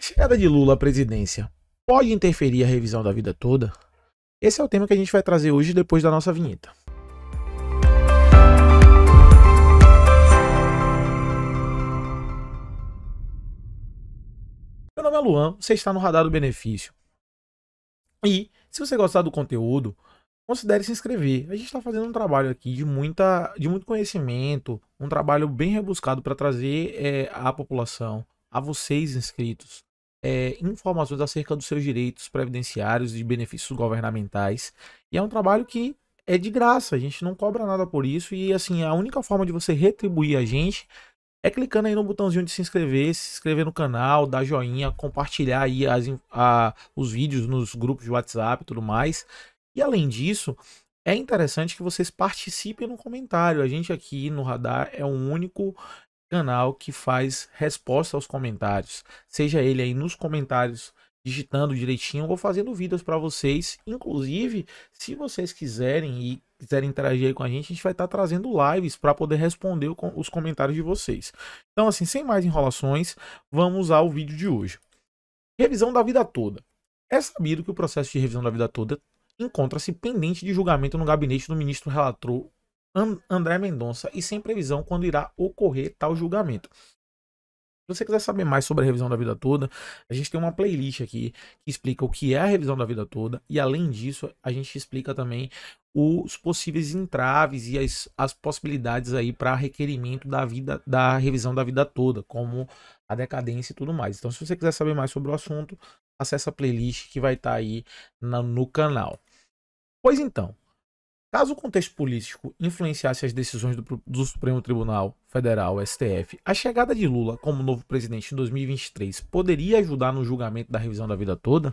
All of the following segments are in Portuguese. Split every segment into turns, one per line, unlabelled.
A chegada de Lula à presidência pode interferir a revisão da vida toda? Esse é o tema que a gente vai trazer hoje depois da nossa vinheta. Meu nome é Luan, você está no Radar do Benefício. E se você gostar do conteúdo, considere se inscrever. A gente está fazendo um trabalho aqui de muito conhecimento, um trabalho bem rebuscado para trazer à população, a vocês inscritos, informações acerca dos seus direitos previdenciários e benefícios governamentais. E é um trabalho que é de graça, a gente não cobra nada por isso. E assim, a única forma de você retribuir a gente é clicando aí no botãozinho de se inscrever no canal, dar joinha, compartilhar aí os vídeos nos grupos de WhatsApp e tudo mais. E além disso, é interessante que vocês participem no comentário. A gente aqui no Radar é o único canal que faz resposta aos comentários. Seja ele aí nos comentários digitando direitinho ou fazendo vídeos para vocês. Inclusive, se vocês quiserem interagir aí com a gente vai estar trazendo lives para poder responder os comentários de vocês. Então, assim, sem mais enrolações, vamos ao vídeo de hoje. Revisão da vida toda. É sabido que o processo de revisão da vida toda encontra-se pendente de julgamento no gabinete do ministro relator André Mendonça e sem previsão quando irá ocorrer tal julgamento. Se você quiser saber mais sobre a revisão da vida toda, a gente tem uma playlist aqui que explica o que é a revisão da vida toda e, além disso, a gente explica também os possíveis entraves e as possibilidades aí para requerimento da revisão da vida toda, como a decadência e tudo mais. Então, se você quiser saber mais sobre o assunto, acesse a playlist que vai estar aí no canal. Pois então, caso o contexto político influenciasse as decisões do Supremo Tribunal Federal, STF, a chegada de Lula como novo presidente em 2023 poderia ajudar no julgamento da revisão da vida toda?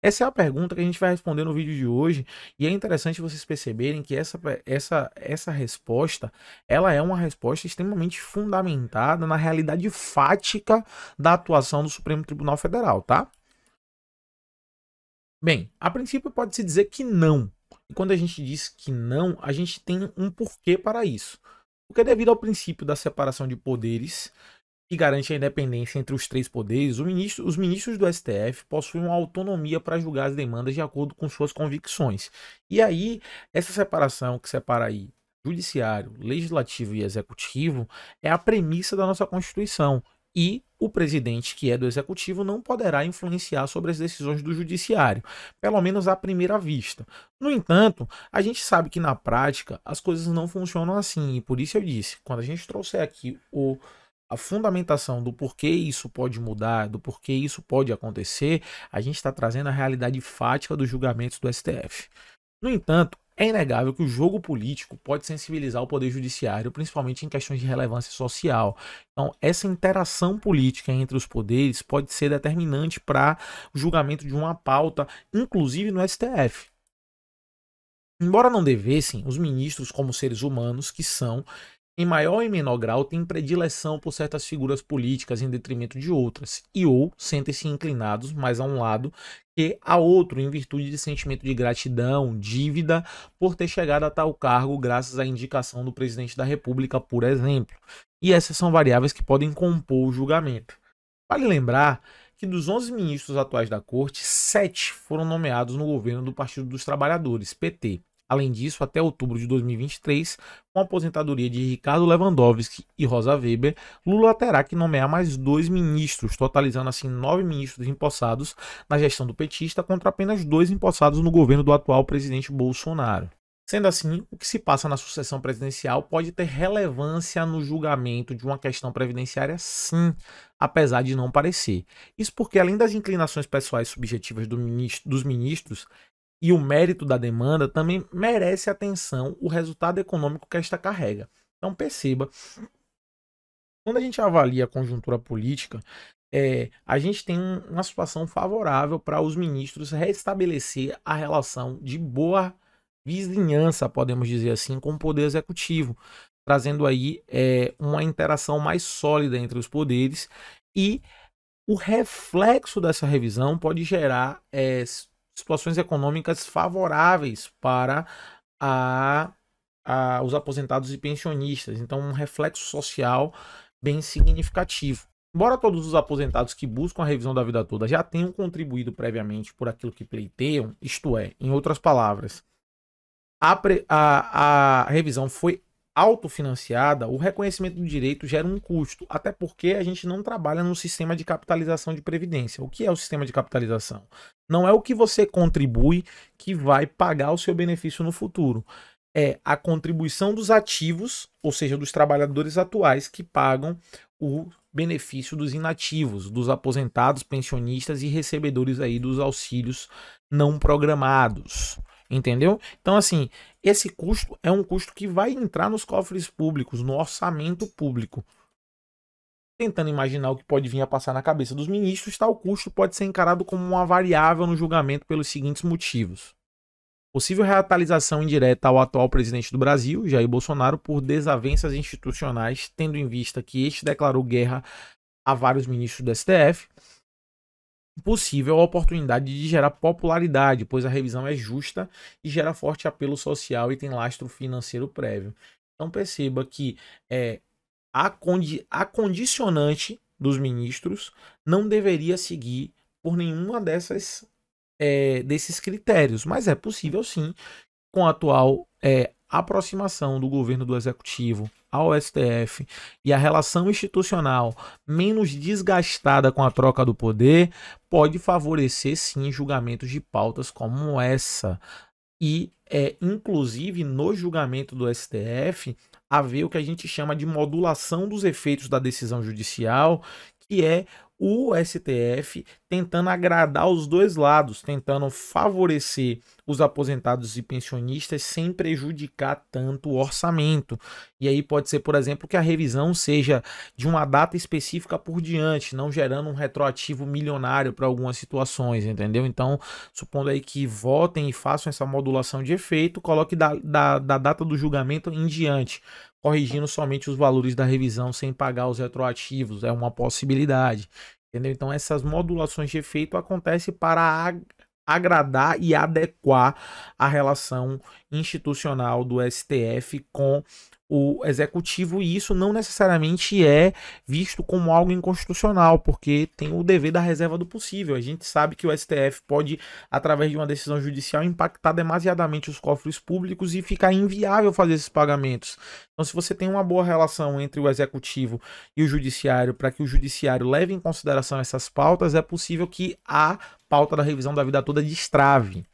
Essa é a pergunta que a gente vai responder no vídeo de hoje, e é interessante vocês perceberem que essa resposta, ela é uma resposta extremamente fundamentada na realidade fática da atuação do Supremo Tribunal Federal, tá? Bem, a princípio pode-se dizer que não. E quando a gente diz que não, a gente tem um porquê para isso. Porque devido ao princípio da separação de poderes, que garante a independência entre os três poderes, os ministros do STF possuem uma autonomia para julgar as demandas de acordo com suas convicções. E aí, essa separação que separa aí judiciário, legislativo e executivo é a premissa da nossa Constituição. E o presidente, que é do executivo, não poderá influenciar sobre as decisões do judiciário, pelo menos à primeira vista. No entanto, a gente sabe que na prática as coisas não funcionam assim, e por isso eu disse, quando a gente trouxer aqui a fundamentação do porquê isso pode mudar, do porquê isso pode acontecer, a gente está trazendo a realidade fática dos julgamentos do STF. No entanto, é inegável que o jogo político pode sensibilizar o poder judiciário, principalmente em questões de relevância social. Então, essa interação política entre os poderes pode ser determinante para o julgamento de uma pauta, inclusive no STF. Embora não devessem, os ministros, como seres humanos que são, em maior ou menor grau, têm predileção por certas figuras políticas em detrimento de outras, ou sentem-se inclinados mais a um lado que a outro, em virtude de sentimento de gratidão, dívida, por ter chegado a tal cargo graças à indicação do presidente da República, por exemplo. E essas são variáveis que podem compor o julgamento. Vale lembrar que dos 11 ministros atuais da Corte, 7 foram nomeados no governo do Partido dos Trabalhadores, PT. Além disso, até outubro de 2023, com a aposentadoria de Ricardo Lewandowski e Rosa Weber, Lula terá que nomear mais 2 ministros, totalizando assim 9 ministros empossados na gestão do petista contra apenas 2 empossados no governo do atual presidente Bolsonaro. Sendo assim, o que se passa na sucessão presidencial pode ter relevância no julgamento de uma questão previdenciária, sim, apesar de não parecer. Isso porque, além das inclinações pessoais subjetivas dos ministros, e o mérito da demanda, também merece atenção o resultado econômico que esta carrega. Então perceba, quando a gente avalia a conjuntura política, a gente tem uma situação favorável para os ministros restabelecer a relação de boa vizinhança, podemos dizer assim, com o poder executivo, trazendo aí uma interação mais sólida entre os poderes, e o reflexo dessa revisão pode gerar situações econômicas favoráveis para os aposentados e pensionistas. Então, um reflexo social bem significativo. Embora todos os aposentados que buscam a revisão da vida toda já tenham contribuído previamente por aquilo que pleiteiam, isto é, em outras palavras, a revisão foi autofinanciada, o reconhecimento do direito gera um custo, até porque a gente não trabalha no sistema de capitalização de previdência. O que é o sistema de capitalização? Não é o que você contribui que vai pagar o seu benefício no futuro. É a contribuição dos ativos, ou seja, dos trabalhadores atuais que pagam o benefício dos inativos, dos aposentados, pensionistas e recebedores aí dos auxílios não programados. Entendeu? Então, assim, esse custo é um custo que vai entrar nos cofres públicos, no orçamento público. Tentando imaginar o que pode vir a passar na cabeça dos ministros, tal custo pode ser encarado como uma variável no julgamento pelos seguintes motivos. Possível reatalização indireta ao atual presidente do Brasil, Jair Bolsonaro, por desavenças institucionais, tendo em vista que este declarou guerra a vários ministros do STF. Possível a oportunidade de gerar popularidade, pois a revisão é justa e gera forte apelo social e tem lastro financeiro prévio. Então perceba que a condicionante dos ministros não deveria seguir por nenhuma desses critérios, mas é possível sim, com a atual aproximação do governo do executivo ao STF e a relação institucional menos desgastada com a troca do poder, pode favorecer sim julgamentos de pautas como essa. E inclusive no julgamento do STF haver o que a gente chama de modulação dos efeitos da decisão judicial, que é o STF tentando agradar os dois lados, tentando favorecer os aposentados e pensionistas sem prejudicar tanto o orçamento. E aí pode ser, por exemplo, que a revisão seja de uma data específica por diante, não gerando um retroativo milionário para algumas situações, entendeu? Então, supondo aí que votem e façam essa modulação de efeito, coloque da data do julgamento em diante, corrigindo somente os valores da revisão sem pagar os retroativos, é uma possibilidade, entendeu? Então essas modulações de efeito acontecem para agradar e adequar a relação institucional do STF com o executivo, e isso não necessariamente é visto como algo inconstitucional, porque tem o dever da reserva do possível. A gente sabe que o STF pode, através de uma decisão judicial, impactar demasiadamente os cofres públicos e ficar inviável fazer esses pagamentos. Então, se você tem uma boa relação entre o executivo e o judiciário, para que o judiciário leve em consideração essas pautas, é possível que a pauta da revisão da vida toda destrave.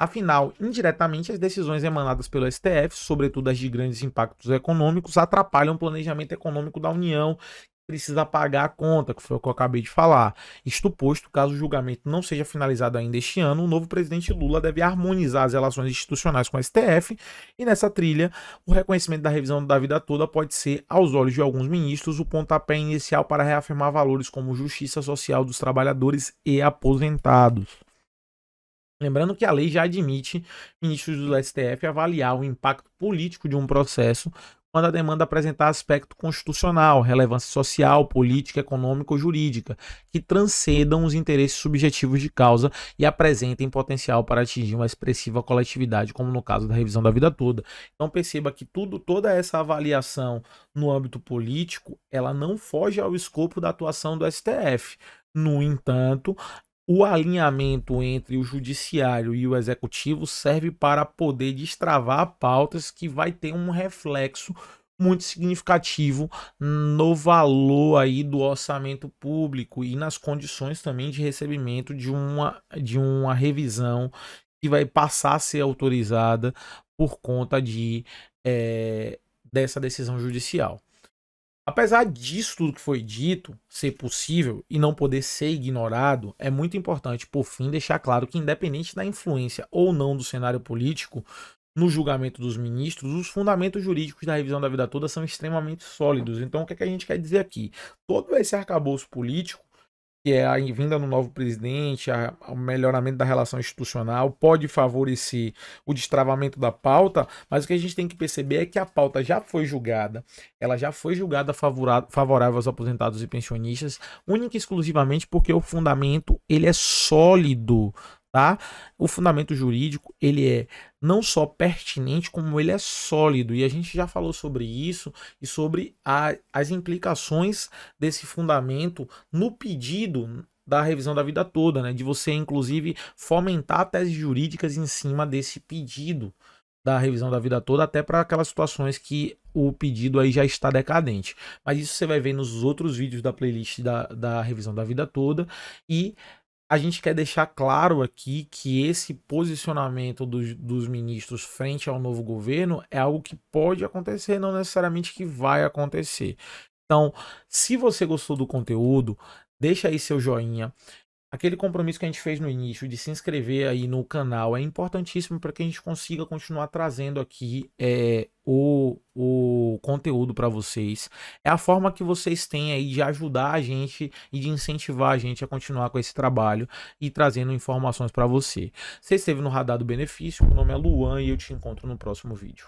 Afinal, indiretamente, as decisões emanadas pelo STF, sobretudo as de grandes impactos econômicos, atrapalham o planejamento econômico da União, que precisa pagar a conta, que foi o que eu acabei de falar. Isto posto, caso o julgamento não seja finalizado ainda este ano, o novo presidente Lula deve harmonizar as relações institucionais com o STF, e nessa trilha, o reconhecimento da revisão da vida toda pode ser, aos olhos de alguns ministros, o pontapé inicial para reafirmar valores como justiça social dos trabalhadores e aposentados. Lembrando que a lei já admite ministros do STF avaliar o impacto político de um processo quando a demanda apresentar aspecto constitucional, relevância social, política, econômica ou jurídica, que transcendam os interesses subjetivos de causa e apresentem potencial para atingir uma expressiva coletividade, como no caso da revisão da vida toda. Então perceba que toda essa avaliação no âmbito político, ela não foge ao escopo da atuação do STF. No entanto, o alinhamento entre o judiciário e o executivo serve para poder destravar pautas que vai ter um reflexo muito significativo no valor aí do orçamento público e nas condições também de recebimento de uma revisão que vai passar a ser autorizada por conta dessa decisão judicial. Apesar disso tudo que foi dito ser possível e não poder ser ignorado, é muito importante, por fim, deixar claro que, independente da influência ou não do cenário político no julgamento dos ministros, os fundamentos jurídicos da revisão da vida toda são extremamente sólidos. Então, o que é que a gente quer dizer aqui? Todo esse arcabouço político, que é a vinda do novo presidente, o melhoramento da relação institucional, pode favorecer o destravamento da pauta, mas o que a gente tem que perceber é que a pauta já foi julgada, ela já foi julgada favorável aos aposentados e pensionistas, única e exclusivamente porque o fundamento ele é sólido, tá? O fundamento jurídico, ele é não só pertinente, como ele é sólido. E a gente já falou sobre isso e sobre as implicações desse fundamento no pedido da revisão da vida toda, né? De você, inclusive, fomentar teses jurídicas em cima desse pedido da revisão da vida toda, até para aquelas situações que o pedido aí já está decadente. Mas isso você vai ver nos outros vídeos da playlist da revisão da vida toda. E a gente quer deixar claro aqui que esse posicionamento dos ministros frente ao novo governo é algo que pode acontecer, não necessariamente que vai acontecer. Então, se você gostou do conteúdo, deixa aí seu joinha. Aquele compromisso que a gente fez no início de se inscrever aí no canal é importantíssimo para que a gente consiga continuar trazendo aqui o conteúdo para vocês. É a forma que vocês têm aí de ajudar a gente e de incentivar a gente a continuar com esse trabalho e trazendo informações para você. Você esteve no Radar do Benefício, meu nome é Luan e eu te encontro no próximo vídeo.